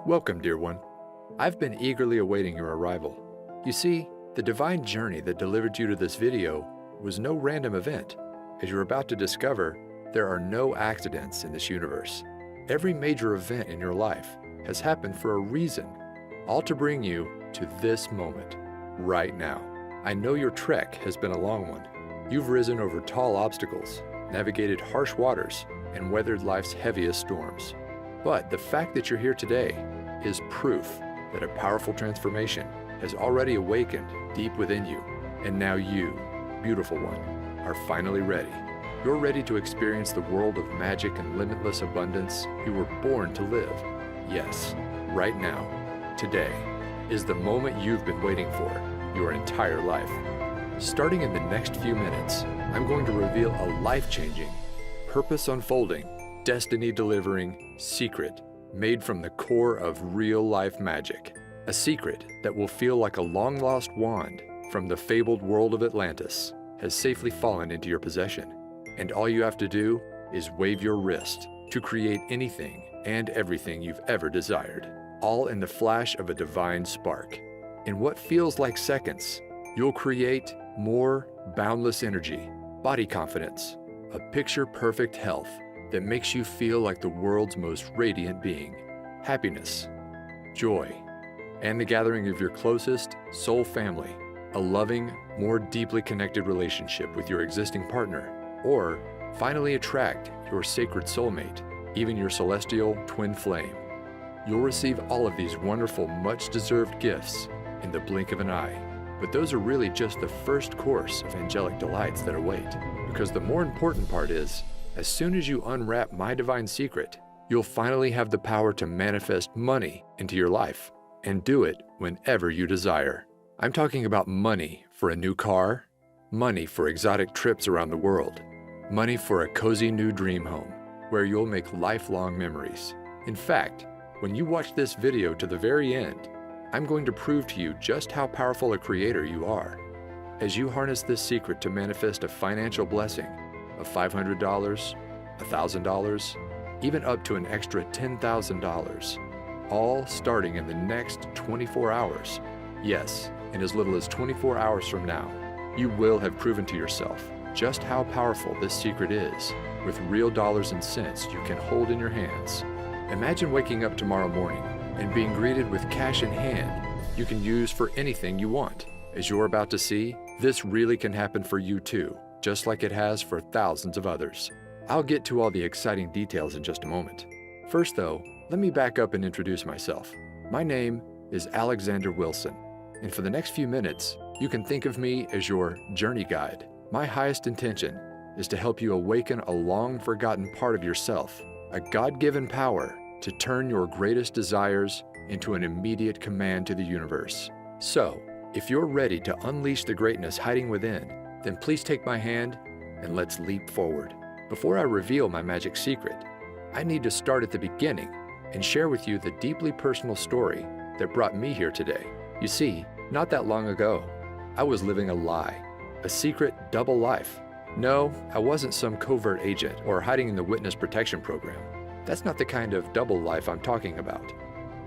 Welcome, dear one. I've been eagerly awaiting your arrival. You see, the divine journey that delivered you to this video was no random event. As you're about to discover, there are no accidents in this universe. Every major event in your life has happened for a reason, all to bring you to this moment, right now. I know your trek has been a long one. You've risen over tall obstacles, navigated harsh waters, and weathered life's heaviest storms. But the fact that you're here today is proof that a powerful transformation has already awakened deep within you. And now you, beautiful one, are finally ready. You're ready to experience the world of magic and limitless abundance you were born to live. Yes, right now, today, is the moment you've been waiting for your entire life. Starting in the next few minutes, I'm going to reveal a life-changing, purpose-unfolding, destiny-delivering secret made from the core of real-life magic. A secret that will feel like a long-lost wand from the fabled world of Atlantis has safely fallen into your possession. And all you have to do is wave your wrist to create anything and everything you've ever desired, all in the flash of a divine spark. In what feels like seconds, you'll create more boundless energy, body confidence, a picture-perfect health that makes you feel like the world's most radiant being, happiness, joy, and the gathering of your closest soul family, a loving, more deeply connected relationship with your existing partner, or finally attract your sacred soulmate, even your celestial twin flame. You'll receive all of these wonderful, much-deserved gifts in the blink of an eye. But those are really just the first course of angelic delights that await, because the more important part is, as soon as you unwrap my divine secret, you'll finally have the power to manifest money into your life, and do it whenever you desire. I'm talking about money for a new car, money for exotic trips around the world, money for a cozy new dream home, where you'll make lifelong memories. In fact, when you watch this video to the very end, I'm going to prove to you just how powerful a creator you are. As you harness this secret to manifest a financial blessing of $500, $1,000, even up to an extra $10,000, all starting in the next 24 hours. Yes, in as little as 24 hours from now, you will have proven to yourself just how powerful this secret is, with real dollars and cents you can hold in your hands. Imagine waking up tomorrow morning and being greeted with cash in hand you can use for anything you want. As you're about to see, this really can happen for you too, just like it has for thousands of others. I'll get to all the exciting details in just a moment. First though, let me back up and introduce myself. My name is Alexander Wilson, and for the next few minutes, you can think of me as your journey guide. My highest intention is to help you awaken a long-forgotten part of yourself, a God-given power to turn your greatest desires into an immediate command to the universe. So, if you're ready to unleash the greatness hiding within, then please take my hand and let's leap forward. Before I reveal my magic secret, I need to start at the beginning and share with you the deeply personal story that brought me here today. You see, not that long ago, I was living a lie, a secret double life. No, I wasn't some covert agent or hiding in the witness protection program. That's not the kind of double life I'm talking about.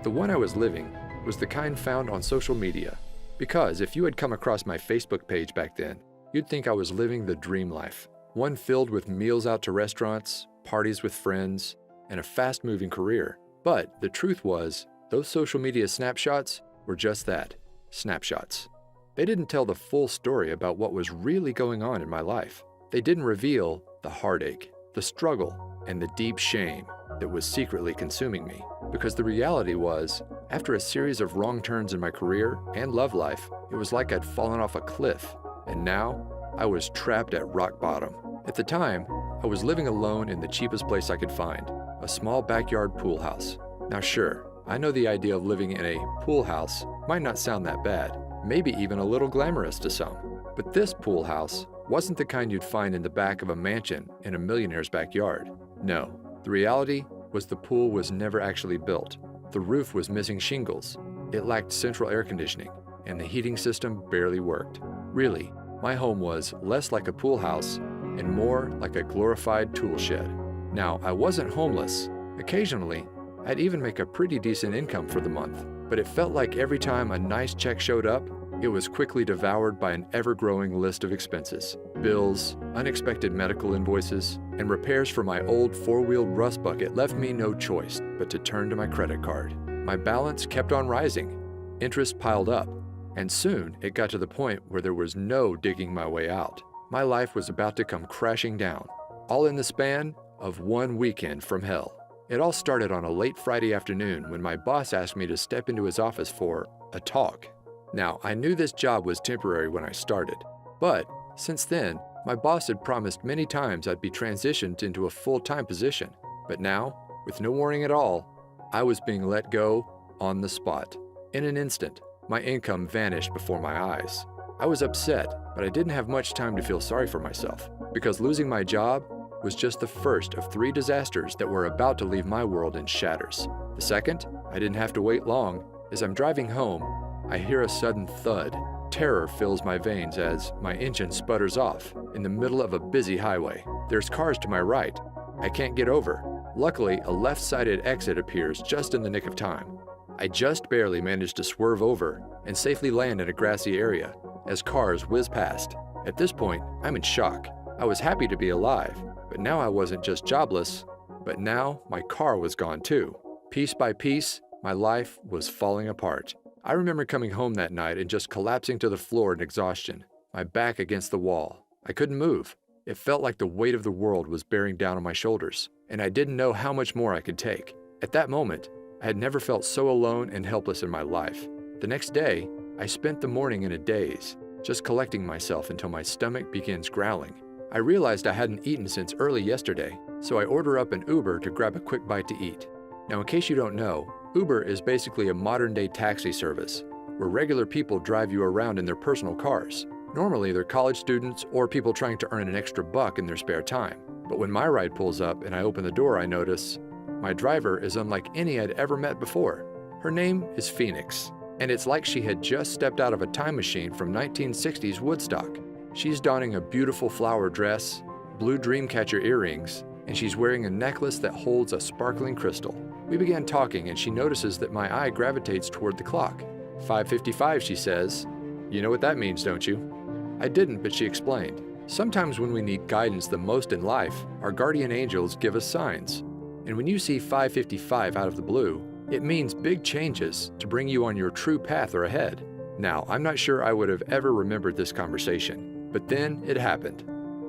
The one I was living was the kind found on social media, because if you had come across my Facebook page back then, you'd think I was living the dream life, one filled with meals out to restaurants, parties with friends, and a fast-moving career. But the truth was, those social media snapshots were just that, snapshots. They didn't tell the full story about what was really going on in my life. They didn't reveal the heartache, the struggle, and the deep shame that was secretly consuming me. Because the reality was, after a series of wrong turns in my career and love life, it was like I'd fallen off a cliff, and now I was trapped at rock bottom. At the time, I was living alone in the cheapest place I could find, a small backyard pool house. Now sure, I know the idea of living in a pool house might not sound that bad, maybe even a little glamorous to some. But this pool house wasn't the kind you'd find in the back of a mansion in a millionaire's backyard. No, the reality was the pool was never actually built. The roof was missing shingles, it lacked central air conditioning, and the heating system barely worked. Really, my home was less like a pool house and more like a glorified tool shed. Now, I wasn't homeless. Occasionally, I'd even make a pretty decent income for the month, but it felt like every time a nice check showed up, it was quickly devoured by an ever-growing list of expenses. Bills, unexpected medical invoices, and repairs for my old four-wheeled rust bucket left me no choice but to turn to my credit card. My balance kept on rising, interest piled up, and soon it got to the point where there was no digging my way out. My life was about to come crashing down, all in the span of one weekend from hell. It all started on a late Friday afternoon when my boss asked me to step into his office for a talk. Now, I knew this job was temporary when I started, but since then, my boss had promised many times I'd be transitioned into a full-time position. But now, with no warning at all, I was being let go on the spot. In an instant, my income vanished before my eyes. I was upset, but I didn't have much time to feel sorry for myself, because losing my job was just the first of 3 disasters that were about to leave my world in shatters. The second, I didn't have to wait long. As I'm driving home, I hear a sudden thud. Terror fills my veins as my engine sputters off in the middle of a busy highway. There's cars to my right. I can't get over. Luckily, a left-sided exit appears just in the nick of time. I just barely managed to swerve over and safely land in a grassy area as cars whiz past. At this point, I'm in shock. I was happy to be alive, but now I wasn't just jobless, but now my car was gone too. Piece by piece, my life was falling apart. I remember coming home that night and just collapsing to the floor in exhaustion, my back against the wall. I couldn't move. It felt like the weight of the world was bearing down on my shoulders, and I didn't know how much more I could take. At that moment, I had never felt so alone and helpless in my life. The next day, I spent the morning in a daze, just collecting myself until my stomach begins growling. I realized I hadn't eaten since early yesterday, so I order up an Uber to grab a quick bite to eat. Now, in case you don't know, Uber is basically a modern-day taxi service, where regular people drive you around in their personal cars. Normally, they're college students or people trying to earn an extra buck in their spare time. But when my ride pulls up and I open the door, I notice my driver is unlike any I'd ever met before. Her name is Phoenix, and it's like she had just stepped out of a time machine from 1960s Woodstock. She's donning a beautiful flower dress, blue dreamcatcher earrings, and she's wearing a necklace that holds a sparkling crystal. We began talking, and she notices that my eye gravitates toward the clock. 5:55, she says. You know what that means, don't you? I didn't, but she explained. Sometimes when we need guidance the most in life, our guardian angels give us signs. And when you see 5:55 out of the blue, it means big changes to bring you on your true path or ahead. Now, I'm not sure I would have ever remembered this conversation, but then it happened.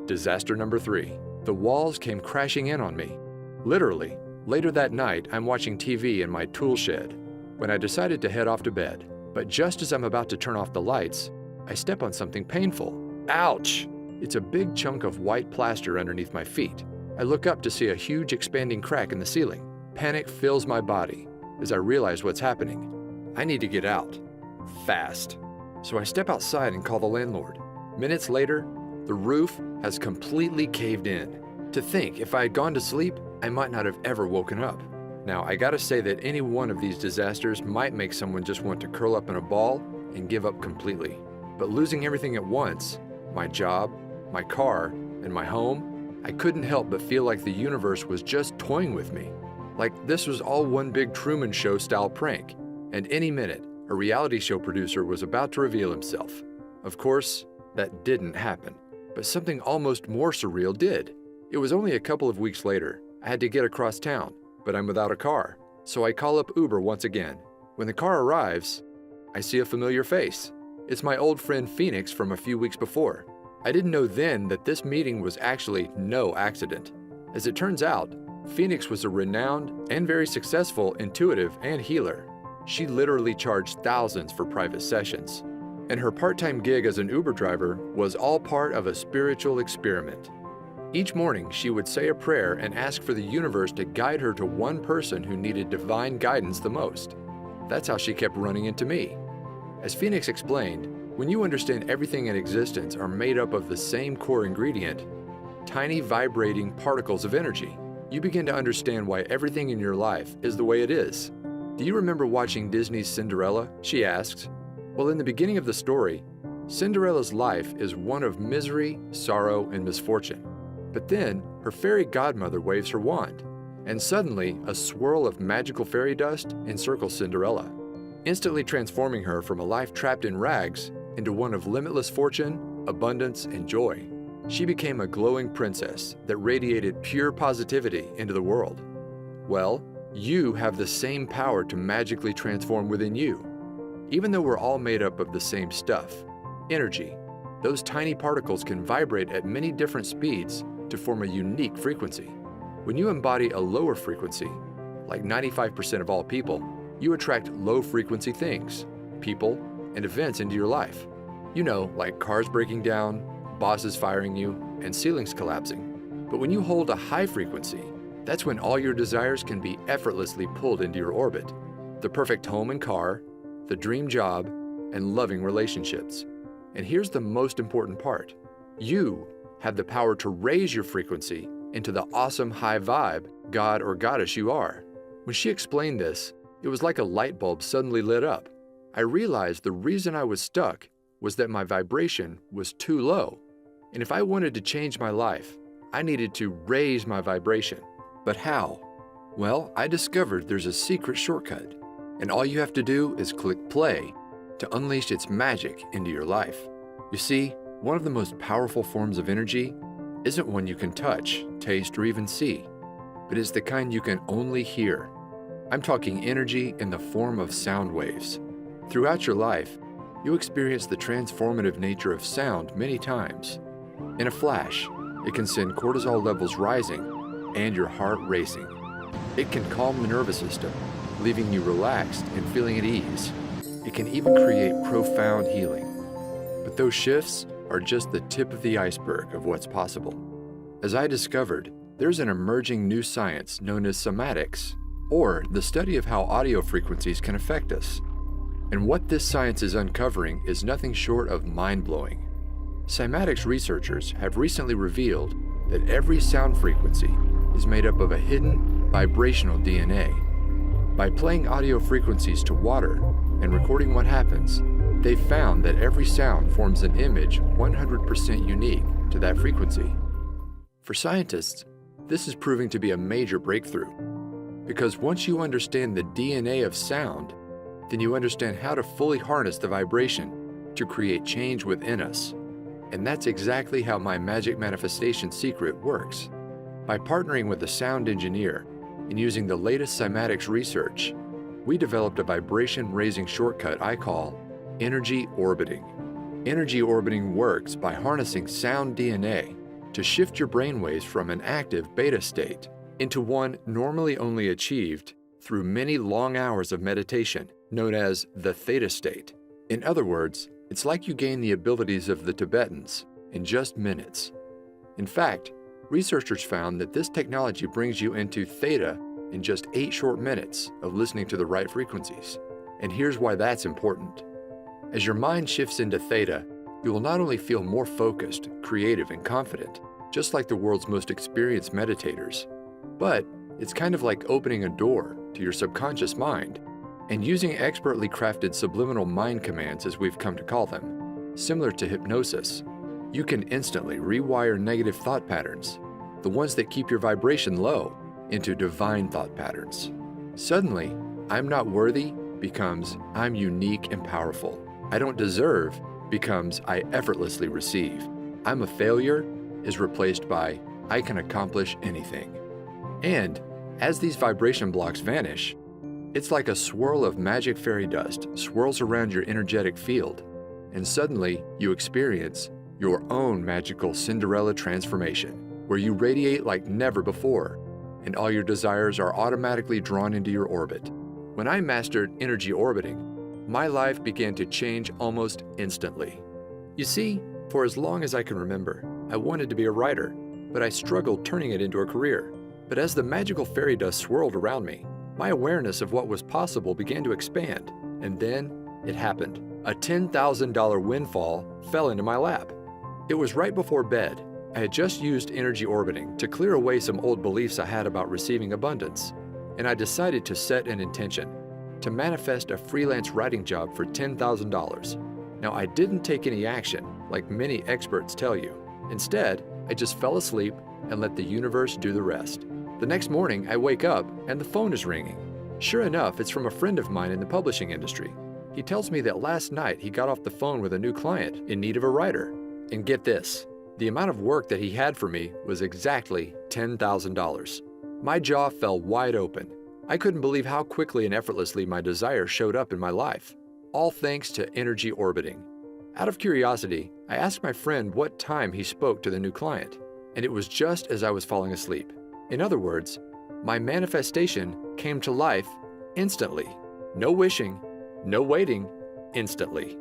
Disaster number 3. The walls came crashing in on me. Literally. Later that night, I'm watching TV in my tool shed when I decided to head off to bed. But just as I'm about to turn off the lights, I step on something painful. Ouch! It's a big chunk of white plaster underneath my feet. I look up to see a huge expanding crack in the ceiling. Panic fills my body as I realize what's happening. I need to get out. Fast. So I step outside and call the landlord. Minutes later, the roof has completely caved in. To think, if I had gone to sleep, I might not have ever woken up. Now, I gotta say that any one of these disasters might make someone just want to curl up in a ball and give up completely. But losing everything at once, my job, my car, and my home, I couldn't help but feel like the universe was just toying with me. Like this was all one big Truman Show style prank, and any minute, a reality show producer was about to reveal himself. Of course, that didn't happen, but something almost more surreal did. It was only a couple of weeks later. I had to get across town, but I'm without a car, so I call up Uber once again. When the car arrives, I see a familiar face. It's my old friend Phoenix from a few weeks before. I didn't know then that this meeting was actually no accident. As it turns out, Phoenix was a renowned and very successful intuitive and healer. She literally charged thousands for private sessions, and her part-time gig as an Uber driver was all part of a spiritual experiment. Each morning, she would say a prayer and ask for the universe to guide her to one person who needed divine guidance the most. That's how she kept running into me. As Phoenix explained, when you understand everything in existence are made up of the same core ingredient, tiny vibrating particles of energy, you begin to understand why everything in your life is the way it is. Do you remember watching Disney's Cinderella? She asks. Well, in the beginning of the story, Cinderella's life is one of misery, sorrow, and misfortune. But then, her fairy godmother waves her wand, and suddenly a swirl of magical fairy dust encircles Cinderella, instantly transforming her from a life trapped in rags into one of limitless fortune, abundance, and joy. She became a glowing princess that radiated pure positivity into the world. Well, you have the same power to magically transform within you. Even though we're all made up of the same stuff, energy, those tiny particles can vibrate at many different speeds to form a unique frequency. When you embody a lower frequency, like 95% of all people, you attract low-frequency things, people, and events into your life. You know, like cars breaking down, bosses firing you, and ceilings collapsing. But when you hold a high frequency, that's when all your desires can be effortlessly pulled into your orbit. The perfect home and car, the dream job, and loving relationships. And here's the most important part. You have the power to raise your frequency into the awesome high vibe god or goddess you are. When she explained this, it was like a light bulb suddenly lit up. I realized the reason I was stuck was that my vibration was too low. And if I wanted to change my life, I needed to raise my vibration. But how? Well, I discovered there's a secret shortcut. And all you have to do is click play to unleash its magic into your life. You see, one of the most powerful forms of energy isn't one you can touch, taste, or even see, but is the kind you can only hear. I'm talking energy in the form of sound waves. Throughout your life, you experience the transformative nature of sound many times. In a flash, it can send cortisol levels rising and your heart racing. It can calm the nervous system, leaving you relaxed and feeling at ease. It can even create profound healing. But those shifts are just the tip of the iceberg of what's possible. As I discovered, there's an emerging new science known as cymatics, or the study of how audio frequencies can affect us. And what this science is uncovering is nothing short of mind-blowing. Cymatics researchers have recently revealed that every sound frequency is made up of a hidden vibrational DNA. By playing audio frequencies to water and recording what happens, they've found that every sound forms an image 100% unique to that frequency. For scientists, this is proving to be a major breakthrough, because once you understand the DNA of sound, then you understand how to fully harness the vibration to create change within us. And that's exactly how my magic manifestation secret works. By partnering with a sound engineer and using the latest cymatics research, we developed a vibration-raising shortcut I call energy orbiting. Energy orbiting works by harnessing sound DNA to shift your brainwaves from an active beta state into one normally only achieved through many long hours of meditation, known as the theta state. In other words, it's like you gain the abilities of the Tibetans in just minutes. In fact, researchers found that this technology brings you into theta in just 8 short minutes of listening to the right frequencies. And here's why that's important. As your mind shifts into theta, you will not only feel more focused, creative, and confident, just like the world's most experienced meditators, but it's kind of like opening a door to your subconscious mind and using expertly crafted subliminal mind commands, as we've come to call them. Similar to hypnosis, you can instantly rewire negative thought patterns, the ones that keep your vibration low, into divine thought patterns. Suddenly, I'm not worthy becomes I'm unique and powerful. I don't deserve becomes I effortlessly receive. I'm a failure is replaced by I can accomplish anything. And as these vibration blocks vanish, it's like a swirl of magic fairy dust swirls around your energetic field, and suddenly you experience your own magical Cinderella transformation, where you radiate like never before, and all your desires are automatically drawn into your orbit. When I mastered energy orbiting, my life began to change almost instantly. You see, for as long as I can remember, I wanted to be a writer, but I struggled turning it into a career. But as the magical fairy dust swirled around me, my awareness of what was possible began to expand, and then it happened. A $10,000 windfall fell into my lap. It was right before bed. I had just used energy orbiting to clear away some old beliefs I had about receiving abundance, and I decided to set an intention to manifest a freelance writing job for $10,000. Now, I didn't take any action, like many experts tell you. Instead, I just fell asleep and let the universe do the rest. The next morning, I wake up and the phone is ringing. Sure enough, it's from a friend of mine in the publishing industry. He tells me that last night he got off the phone with a new client in need of a writer. And get this, the amount of work that he had for me was exactly $10,000. My jaw fell wide open. I couldn't believe how quickly and effortlessly my desire showed up in my life, all thanks to energy orbiting. Out of curiosity, I asked my friend what time he spoke to the new client, and it was just as I was falling asleep. In other words, my manifestation came to life instantly. No wishing, no waiting, instantly.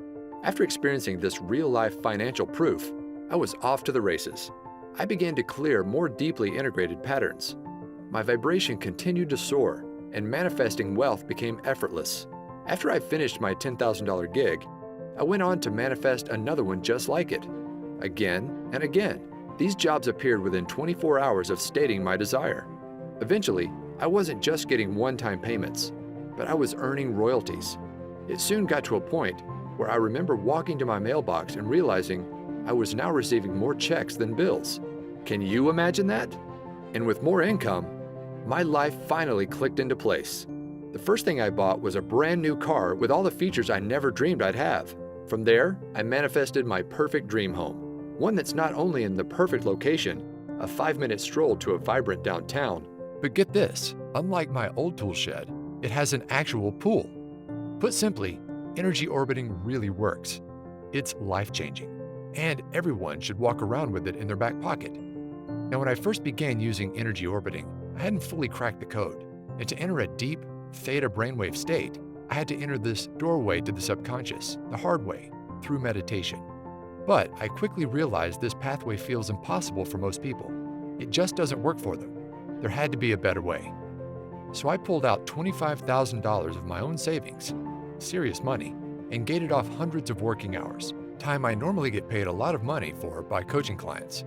After experiencing this real-life financial proof, I was off to the races. I began to clear more deeply integrated patterns. My vibration continued to soar, and manifesting wealth became effortless. After I finished my $10,000 gig, I went on to manifest another one just like it. Again and again, these jobs appeared within 24 hours of stating my desire. Eventually, I wasn't just getting one-time payments, but I was earning royalties. It soon got to a point where I remember walking to my mailbox and realizing I was now receiving more checks than bills. Can you imagine that? And with more income, my life finally clicked into place. The first thing I bought was a brand new car with all the features I never dreamed I'd have. From there, I manifested my perfect dream home. One that's not only in the perfect location, a 5-minute stroll to a vibrant downtown, but get this, unlike my old tool shed, it has an actual pool. Put simply, energy orbiting really works. It's life-changing, and everyone should walk around with it in their back pocket. Now, when I first began using energy orbiting, I hadn't fully cracked the code, and to enter a deep, theta brainwave state, I had to enter this doorway to the subconscious, the hard way, through meditation. But I quickly realized this pathway feels impossible for most people. It just doesn't work for them. There had to be a better way. So I pulled out $25,000 of my own savings, serious money, and gated off hundreds of working hours, time I normally get paid a lot of money for by coaching clients.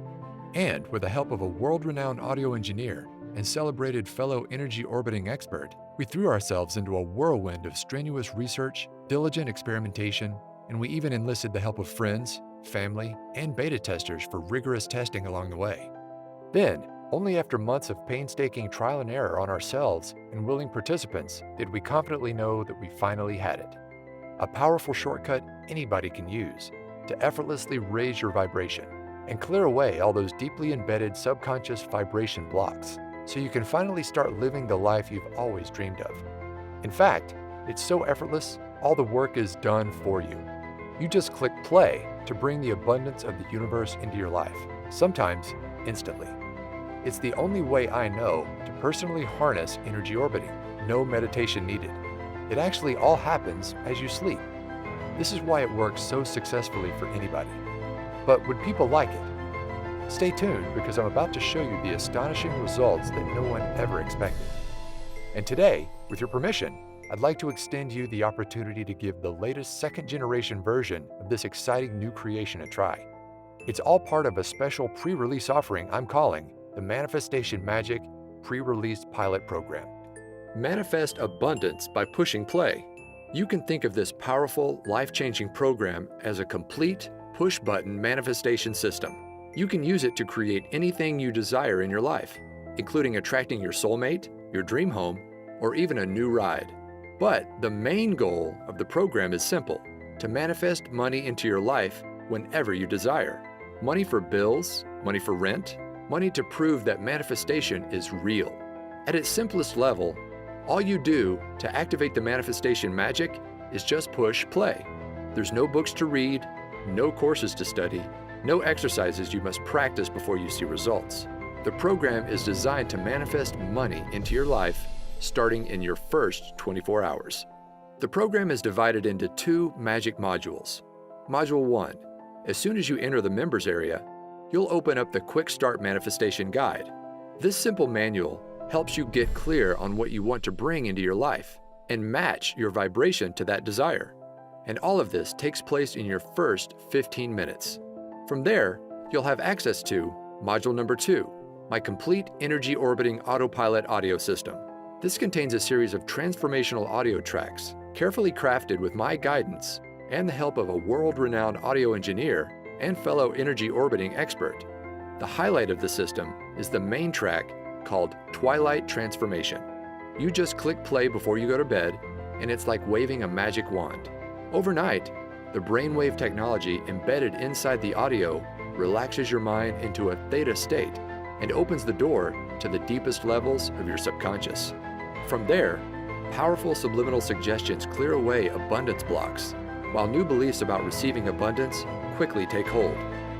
And with the help of a world-renowned audio engineer and celebrated fellow energy orbiting expert, we threw ourselves into a whirlwind of strenuous research, diligent experimentation, and we even enlisted the help of friends, family, and beta testers for rigorous testing along the way. Then, only after months of painstaking trial and error on ourselves and willing participants did we confidently know that we finally had it. A powerful shortcut anybody can use to effortlessly raise your vibration and clear away all those deeply embedded subconscious vibration blocks so you can finally start living the life you've always dreamed of. In fact, it's so effortless, all the work is done for you. You just click play to bring the abundance of the universe into your life, sometimes instantly. It's the only way I know to personally harness energy orbiting. No meditation needed. It actually all happens as you sleep. This is why it works so successfully for anybody. But would people like it? Stay tuned because I'm about to show you the astonishing results that no one ever expected. And today, with your permission, I'd like to extend you the opportunity to give the latest second-generation version of this exciting new creation a try. It's all part of a special pre-release offering I'm calling the Manifestation Magic Pre-Release Pilot Program. Manifest abundance by pushing play. You can think of this powerful, life-changing program as a complete push-button manifestation system. You can use it to create anything you desire in your life, including attracting your soulmate, your dream home, or even a new ride. But the main goal of the program is simple: to manifest money into your life whenever you desire. Money for bills, money for rent, money to prove that manifestation is real. At its simplest level, all you do to activate the manifestation magic is just push play. There's no books to read, no courses to study, no exercises you must practice before you see results. The program is designed to manifest money into your life starting in your first 24 hours. The program is divided into 2 magic modules. Module 1. As soon as you enter the members area, you'll open up the Quick Start Manifestation Guide. This simple manual helps you get clear on what you want to bring into your life and match your vibration to that desire. And all of this takes place in your first 15 minutes. From there, you'll have access to Module number 2, my complete energy orbiting autopilot audio system. This contains a series of transformational audio tracks, carefully crafted with my guidance and the help of a world-renowned audio engineer and fellow energy orbiting expert. The highlight of the system is the main track, called Twilight Transformation. You just click play before you go to bed, and it's like waving a magic wand. Overnight, the brainwave technology embedded inside the audio relaxes your mind into a theta state and opens the door to the deepest levels of your subconscious. From there, powerful subliminal suggestions clear away abundance blocks, while new beliefs about receiving abundance quickly take hold.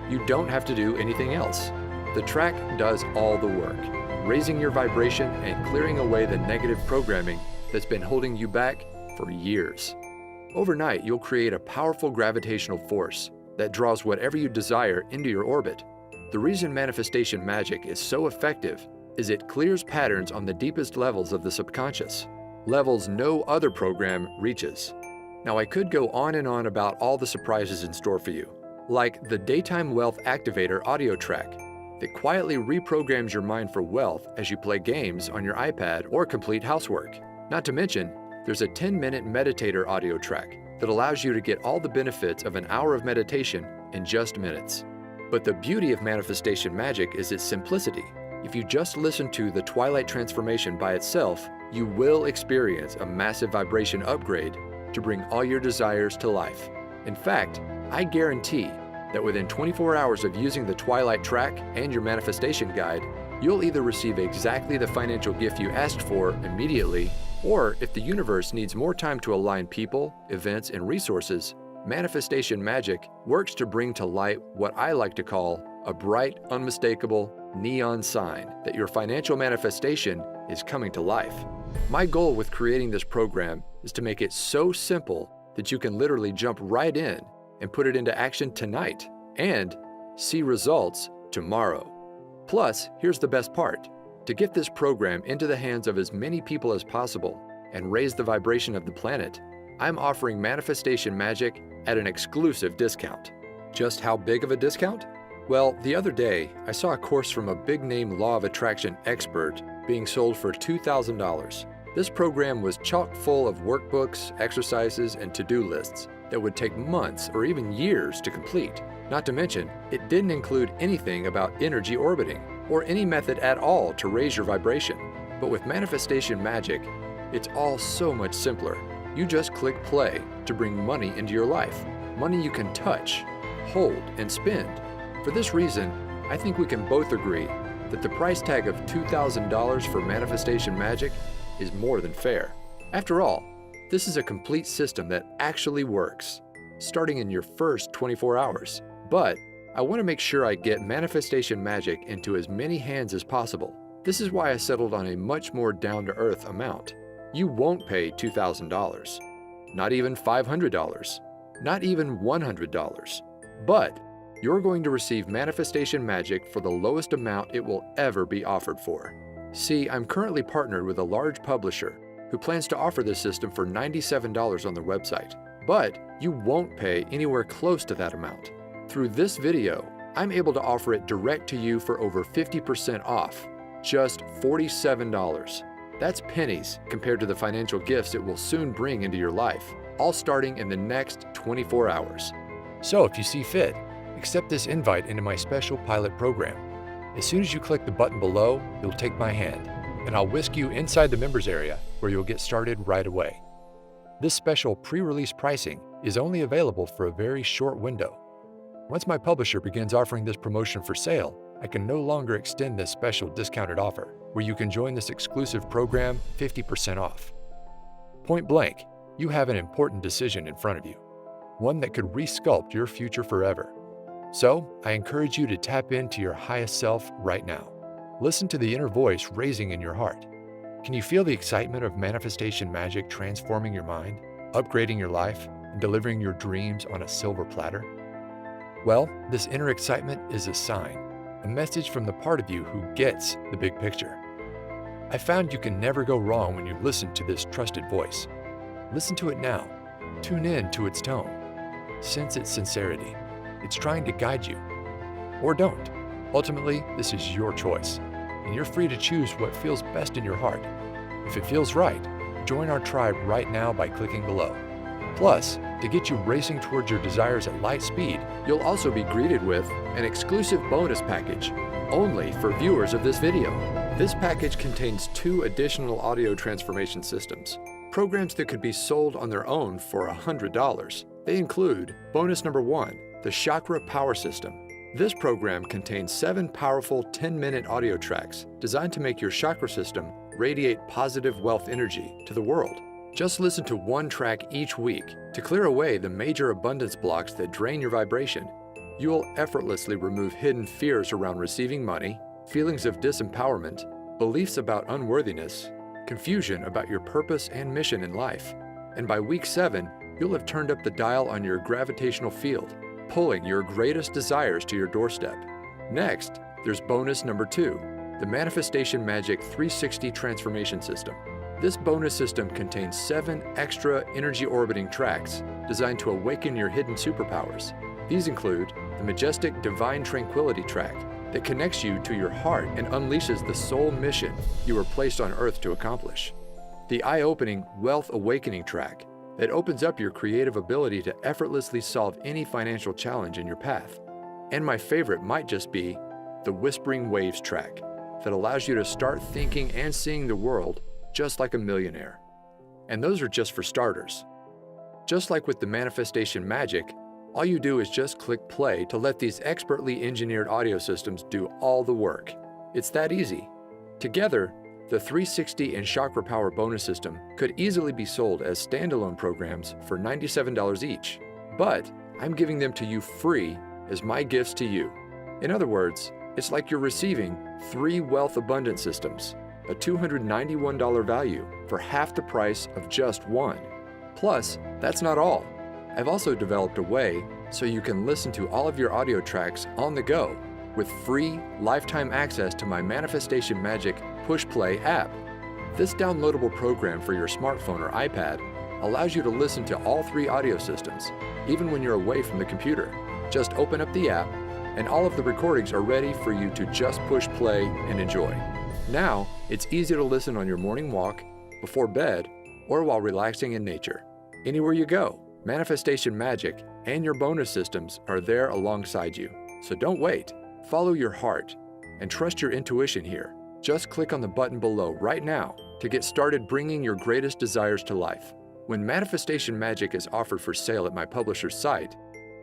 You don't have to do anything else. The track does all the work, raising your vibration and clearing away the negative programming that's been holding you back for years. Overnight, you'll create a powerful gravitational force that draws whatever you desire into your orbit. The reason manifestation magic is so effective is it clears patterns on the deepest levels of the subconscious, levels no other program reaches. Now, I could go on and on about all the surprises in store for you, like the Daytime Wealth Activator audio track that quietly reprograms your mind for wealth as you play games on your iPad or complete housework. Not to mention, there's a 10-minute meditator audio track that allows you to get all the benefits of an hour of meditation in just minutes. But the beauty of manifestation magic is its simplicity. If you just listen to the Twilight Transformation by itself, you will experience a massive vibration upgrade to bring all your desires to life. In fact, I guarantee that within 24 hours of using the Twilight track and your manifestation guide, you'll either receive exactly the financial gift you asked for immediately, or if the universe needs more time to align people, events, and resources, manifestation magic works to bring to light what I like to call a bright, unmistakable neon sign that your financial manifestation is coming to life. My goal with creating this program is to make it so simple that you can literally jump right in and put it into action tonight and see results tomorrow. Plus, here's the best part. To get this program into the hands of as many people as possible and raise the vibration of the planet, I'm offering manifestation magic at an exclusive discount. Just how big of a discount? Well, the other day, I saw a course from a big-name law of attraction expert being sold for $2,000. This program was chock full of workbooks, exercises, and to-do lists that would take months or even years to complete. Not to mention, it didn't include anything about energy orbiting or any method at all to raise your vibration. But with manifestation magic, it's all so much simpler. You just click play to bring money into your life. Money you can touch, hold, and spend. For this reason, I think we can both agree that the price tag of $2,000 for manifestation magic is more than fair. After all, this is a complete system that actually works, starting in your first 24 hours. But I want to make sure I get manifestation magic into as many hands as possible. This is why I settled on a much more down-to-earth amount. You won't pay $2,000, not even $500, not even $100, but you're going to receive manifestation magic for the lowest amount it will ever be offered for. See, I'm currently partnered with a large publisher who plans to offer this system for $97 on their website, but you won't pay anywhere close to that amount. Through this video, I'm able to offer it direct to you for over 50% off, just $47. That's pennies compared to the financial gifts it will soon bring into your life, all starting in the next 24 hours. So if you see fit, accept this invite into my special pilot program. As soon as you click the button below, you'll take my hand, and I'll whisk you inside the members area where you'll get started right away. This special pre-release pricing is only available for a very short window. Once my publisher begins offering this promotion for sale, I can no longer extend this special discounted offer, where you can join this exclusive program 50% off. Point blank, you have an important decision in front of you, one that could resculpt your future forever. So, I encourage you to tap into your highest self right now. Listen to the inner voice raising in your heart. Can you feel the excitement of manifestation magic transforming your mind, upgrading your life, and delivering your dreams on a silver platter? Well, this inner excitement is a sign, a message from the part of you who gets the big picture. I found you can never go wrong when you listen to this trusted voice. Listen to it now. Tune in to its tone. Sense its sincerity. It's trying to guide you. Or don't. Ultimately, this is your choice, and you're free to choose what feels best in your heart. If it feels right, join our tribe right now by clicking below. Plus, to get you racing towards your desires at light speed, you'll also be greeted with an exclusive bonus package only for viewers of this video. This package contains 2 additional audio transformation systems, programs that could be sold on their own for $100. They include bonus number 1, the Chakra Power System. This program contains 7 powerful 10-minute audio tracks designed to make your chakra system radiate positive wealth energy to the world. Just listen to 1 track each week to clear away the major abundance blocks that drain your vibration. You will effortlessly remove hidden fears around receiving money, feelings of disempowerment, beliefs about unworthiness, confusion about your purpose and mission in life. And by week 7, you'll have turned up the dial on your gravitational field, pulling your greatest desires to your doorstep. Next, there's bonus number 2, the Manifestation Magic 360 Transformation System. This bonus system contains 7 extra energy orbiting tracks designed to awaken your hidden superpowers. These include the majestic Divine Tranquility track that connects you to your heart and unleashes the soul mission you were placed on Earth to accomplish. The eye-opening Wealth Awakening track that opens up your creative ability to effortlessly solve any financial challenge in your path. And my favorite might just be the Whispering Waves track that allows you to start thinking and seeing the world just like a millionaire. And those are just for starters. Just like with the Manifestation Magic, all you do is just click play to let these expertly engineered audio systems do all the work. It's that easy. Together, the 360 and Chakra Power bonus system could easily be sold as standalone programs for $97 each. But I'm giving them to you free as my gifts to you. In other words, it's like you're receiving 3 wealth abundance systems, a $291 value for half the price of just 1. Plus, that's not all. I've also developed a way so you can listen to all of your audio tracks on the go with free lifetime access to my Manifestation Magic Push Play app. This downloadable program for your smartphone or iPad allows you to listen to all 3 audio systems, even when you're away from the computer. Just open up the app, and all of the recordings are ready for you to just push play and enjoy. Now, it's easy to listen on your morning walk, before bed, or while relaxing in nature. Anywhere you go, Manifestation Magic and your bonus systems are there alongside you. So don't wait. Follow your heart and trust your intuition here. Just click on the button below right now to get started bringing your greatest desires to life. When Manifestation Magic is offered for sale at my publisher's site,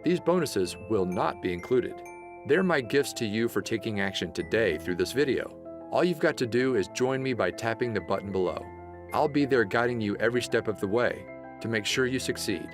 these bonuses will not be included. They're my gifts to you for taking action today through this video. All you've got to do is join me by tapping the button below. I'll be there guiding you every step of the way to make sure you succeed.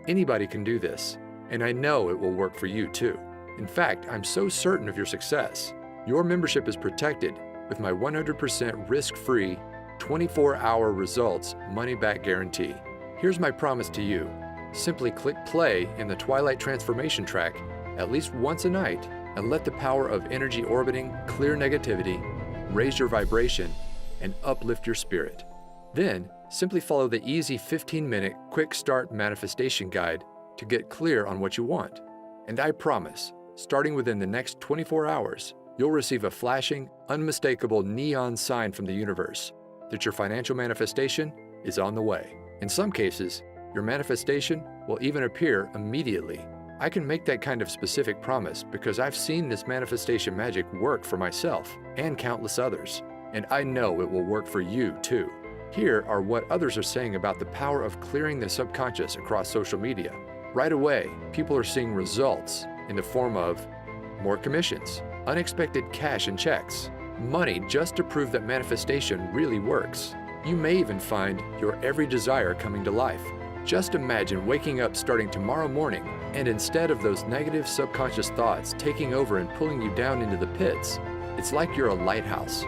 Anybody can do this, and I know it will work for you too. In fact, I'm so certain of your success. Your membership is protected with my 100% risk-free, 24-hour results money-back guarantee. Here's my promise to you. Simply click play in the Twilight Transformation track at least once a night and let the power of energy orbiting clear negativity, raise your vibration, and uplift your spirit. Then, simply follow the easy 15-minute quick start manifestation guide to get clear on what you want. And I promise, starting within the next 24 hours, you'll receive a flashing, unmistakable neon sign from the universe that your financial manifestation is on the way. In some cases, your manifestation will even appear immediately. I can make that kind of specific promise because I've seen this manifestation magic work for myself and countless others, and I know it will work for you too. Here are what others are saying about the power of clearing the subconscious across social media. Right away, people are seeing results in the form of more commissions, unexpected cash and checks, money just to prove that manifestation really works. You may even find your every desire coming to life. Just imagine waking up starting tomorrow morning, and instead of those negative subconscious thoughts taking over and pulling you down into the pits, it's like you're a lighthouse,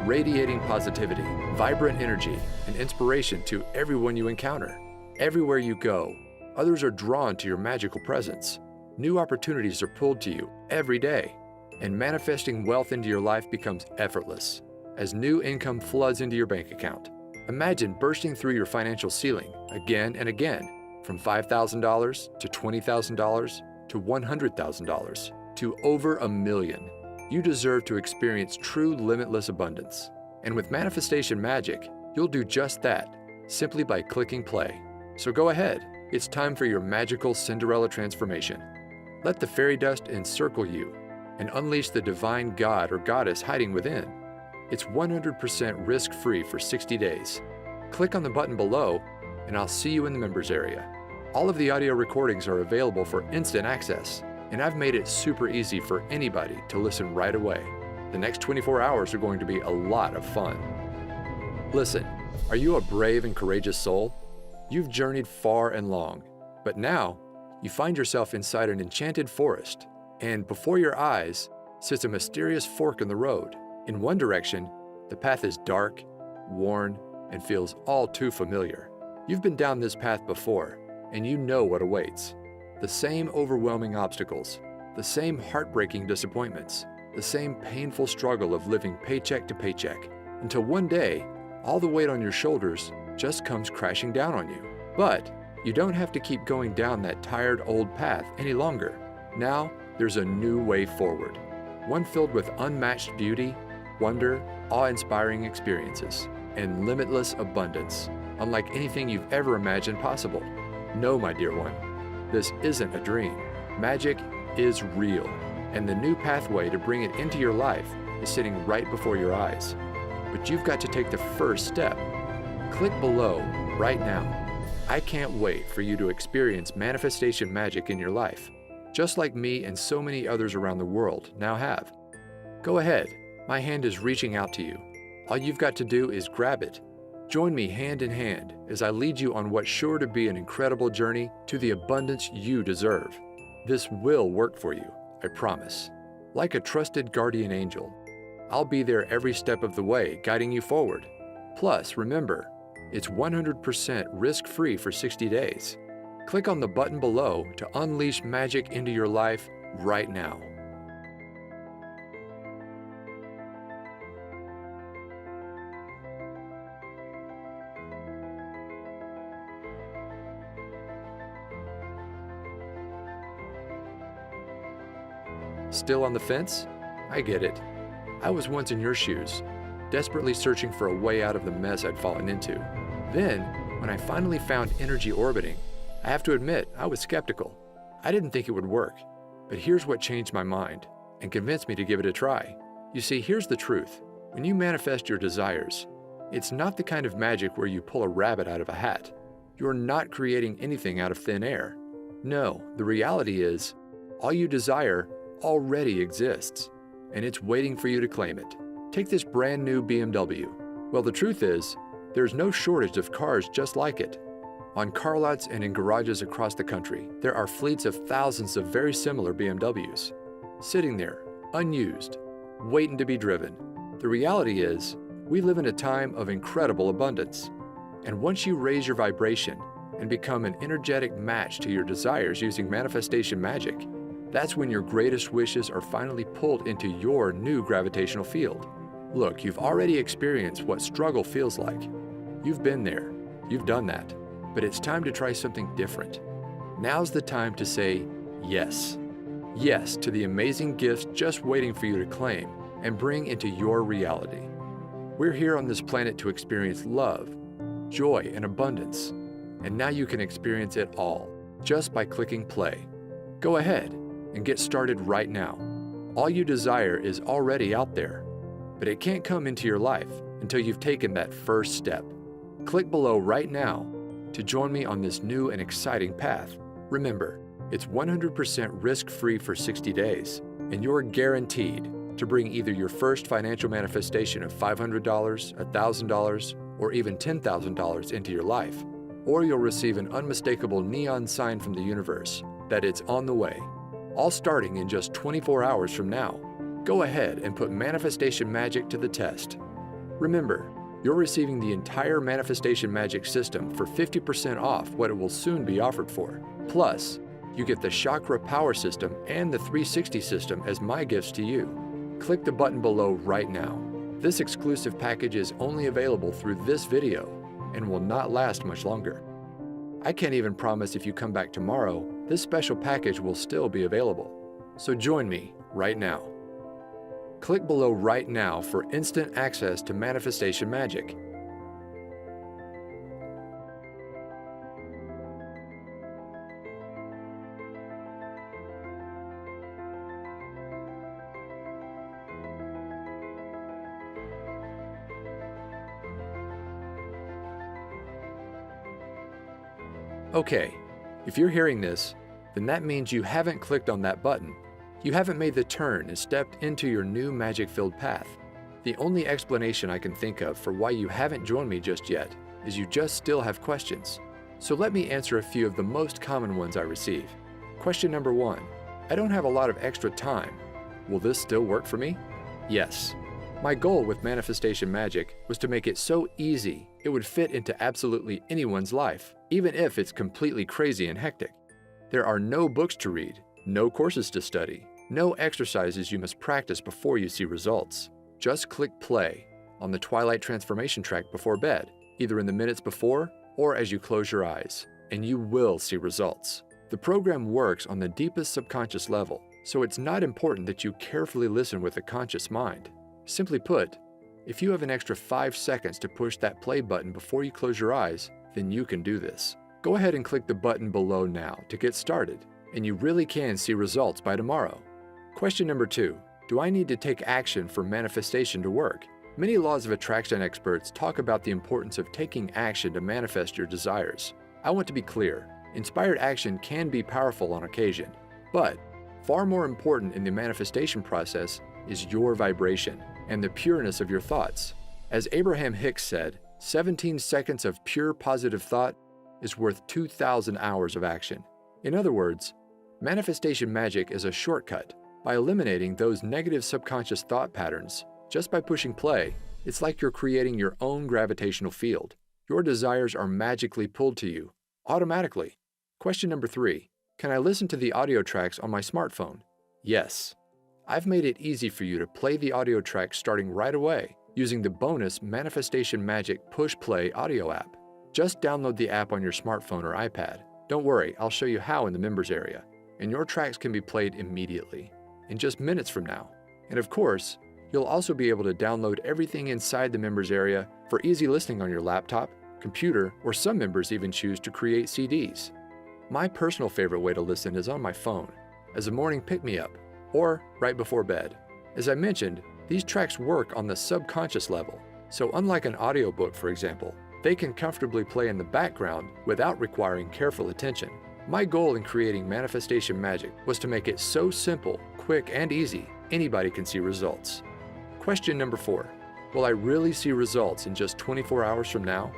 radiating positivity, vibrant energy, and inspiration to everyone you encounter. Everywhere you go, others are drawn to your magical presence. New opportunities are pulled to you every day, and manifesting wealth into your life becomes effortless as new income floods into your bank account. Imagine bursting through your financial ceiling again and again, from $5,000 to $20,000 to $100,000 to over $1 million. You deserve to experience true limitless abundance. And with Manifestation Magic, you'll do just that, simply by clicking play. So go ahead, it's time for your magical Cinderella transformation. Let the fairy dust encircle you and unleash the divine god or goddess hiding within. It's 100% risk-free for 60 days. Click on the button below, and I'll see you in the members area. All of the audio recordings are available for instant access, and I've made it super easy for anybody to listen right away. The next 24 hours are going to be a lot of fun. Listen, are you a brave and courageous soul? You've journeyed far and long, but now you find yourself inside an enchanted forest, and before your eyes sits a mysterious fork in the road. In one direction, the path is dark, worn, and feels all too familiar. You've been down this path before, and you know what awaits. The same overwhelming obstacles, the same heartbreaking disappointments, the same painful struggle of living paycheck to paycheck, until one day, all the weight on your shoulders just comes crashing down on you. But you don't have to keep going down that tired old path any longer. Now, there's a new way forward, one filled with unmatched beauty, wonder, awe-inspiring experiences, and limitless abundance, unlike anything you've ever imagined possible. No, my dear one, this isn't a dream. Magic is real, and the new pathway to bring it into your life is sitting right before your eyes. But you've got to take the first step. Click below right now. I can't wait for you to experience manifestation magic in your life, just like me and so many others around the world now have. Go ahead, my hand is reaching out to you. All you've got to do is grab it. Join me hand in hand as I lead you on what's sure to be an incredible journey to the abundance you deserve. This will work for you, I promise. Like a trusted guardian angel, I'll be there every step of the way, guiding you forward. Plus, remember, it's 100% risk-free for 60 days. Click on the button below to unleash magic into your life right now. Still on the fence? I get it. I was once in your shoes, desperately searching for a way out of the mess I'd fallen into. Then, when I finally found energy orbiting, I have to admit, I was skeptical. I didn't think it would work. But here's what changed my mind and convinced me to give it a try. You see, here's the truth. When you manifest your desires, it's not the kind of magic where you pull a rabbit out of a hat. You're not creating anything out of thin air. No, the reality is, all you desire already exists, and it's waiting for you to claim it. Take this brand new BMW. Well, the truth is, there's no shortage of cars just like it. On car lots and in garages across the country, there are fleets of thousands of very similar BMWs, sitting there, unused, waiting to be driven. The reality is, we live in a time of incredible abundance. And once you raise your vibration and become an energetic match to your desires using manifestation magic, that's when your greatest wishes are finally pulled into your new gravitational field. Look, you've already experienced what struggle feels like. You've been there, you've done that, but it's time to try something different. Now's the time to say yes. Yes to the amazing gifts just waiting for you to claim and bring into your reality. We're here on this planet to experience love, joy, and abundance, and now you can experience it all just by clicking play. Go ahead and get started right now. All you desire is already out there, but it can't come into your life until you've taken that first step. Click below right now to join me on this new and exciting path. Remember, it's 100% risk-free for 60 days, and you're guaranteed to bring either your first financial manifestation of $500, $1,000, or even $10,000 into your life, or you'll receive an unmistakable neon sign from the universe that it's on the way, all starting in just 24 hours from now. Go ahead and put manifestation magic to the test. Remember, you're receiving the entire manifestation magic system for 50% off what it will soon be offered for. Plus, you get the chakra power system and the 360 system as my gifts to you. Click the button below right now. This exclusive package is only available through this video and will not last much longer. I can't even promise if you come back tomorrow, this special package will still be available. So join me right now. Click below right now for instant access to manifestation magic. Okay, if you're hearing this, then that means you haven't clicked on that button. You haven't made the turn and stepped into your new magic-filled path. The only explanation I can think of for why you haven't joined me just yet is you just still have questions. So let me answer a few of the most common ones I receive. Question number 1. I don't have a lot of extra time. Will this still work for me? Yes. My goal with Manifestation Magic was to make it so easy it would fit into absolutely anyone's life, even if it's completely crazy and hectic. There are no books to read, no courses to study, no exercises you must practice before you see results. Just click play on the Twilight Transformation track before bed, either in the minutes before or as you close your eyes, and you will see results. The program works on the deepest subconscious level, so it's not important that you carefully listen with a conscious mind. Simply put, if you have an extra 5 seconds to push that play button before you close your eyes, then you can do this. Go ahead and click the button below now to get started, and you really can see results by tomorrow. Question number 2. Do I need to take action for manifestation to work? Many laws of attraction experts talk about the importance of taking action to manifest your desires. I want to be clear, inspired action can be powerful on occasion, but far more important in the manifestation process is your vibration and the pureness of your thoughts. As Abraham Hicks said, 17 seconds of pure positive thought is worth 2,000 hours of action. In other words, Manifestation Magic is a shortcut. By eliminating those negative subconscious thought patterns, just by pushing play, it's like you're creating your own gravitational field. Your desires are magically pulled to you, automatically. Question number 3. Can I listen to the audio tracks on my smartphone? Yes. I've made it easy for you to play the audio tracks starting right away using the bonus Manifestation Magic Push Play audio app. Just download the app on your smartphone or iPad. Don't worry, I'll show you how in the members area, and your tracks can be played immediately, in just minutes from now. And of course, you'll also be able to download everything inside the members area for easy listening on your laptop, computer, or some members even choose to create CDs. My personal favorite way to listen is on my phone, as a morning pick-me-up, or right before bed. As I mentioned, these tracks work on the subconscious level, so unlike an audiobook, for example, they can comfortably play in the background without requiring careful attention. My goal in creating Manifestation Magic was to make it so simple, quick, and easy, anybody can see results. Question number 4. Will I really see results in just 24 hours from now?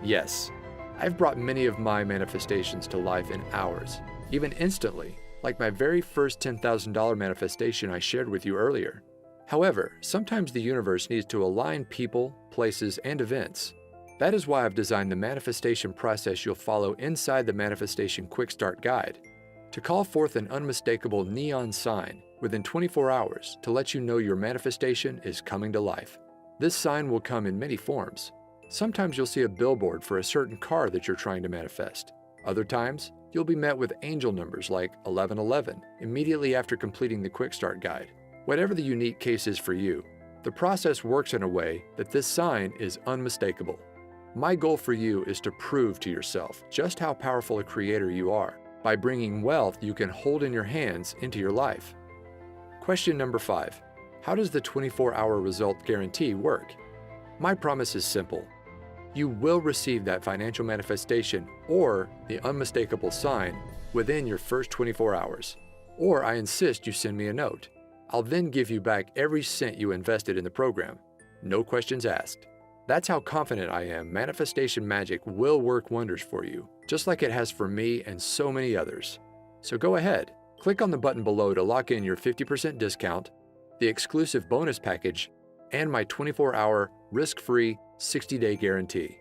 Yes. I've brought many of my manifestations to life in hours, even instantly, like my very first $10,000 manifestation I shared with you earlier. However, sometimes the universe needs to align people, places, and events. That is why I've designed the manifestation process you'll follow inside the Manifestation Quick Start Guide, to call forth an unmistakable neon sign within 24 hours to let you know your manifestation is coming to life. This sign will come in many forms. Sometimes you'll see a billboard for a certain car that you're trying to manifest. Other times, you'll be met with angel numbers like 1111 immediately after completing the Quick Start Guide. Whatever the unique case is for you, the process works in a way that this sign is unmistakable. My goal for you is to prove to yourself just how powerful a creator you are by bringing wealth you can hold in your hands into your life. Question number 5. How does the 24-hour result guarantee work? My promise is simple. You will receive that financial manifestation or the unmistakable sign within your first 24 hours. Or I insist you send me a note. I'll then give you back every cent you invested in the program. No questions asked. That's how confident I am Manifestation Magic will work wonders for you, just like it has for me and so many others. So go ahead, click on the button below to lock in your 50% discount, the exclusive bonus package, and my 24-hour risk-free 60-day guarantee.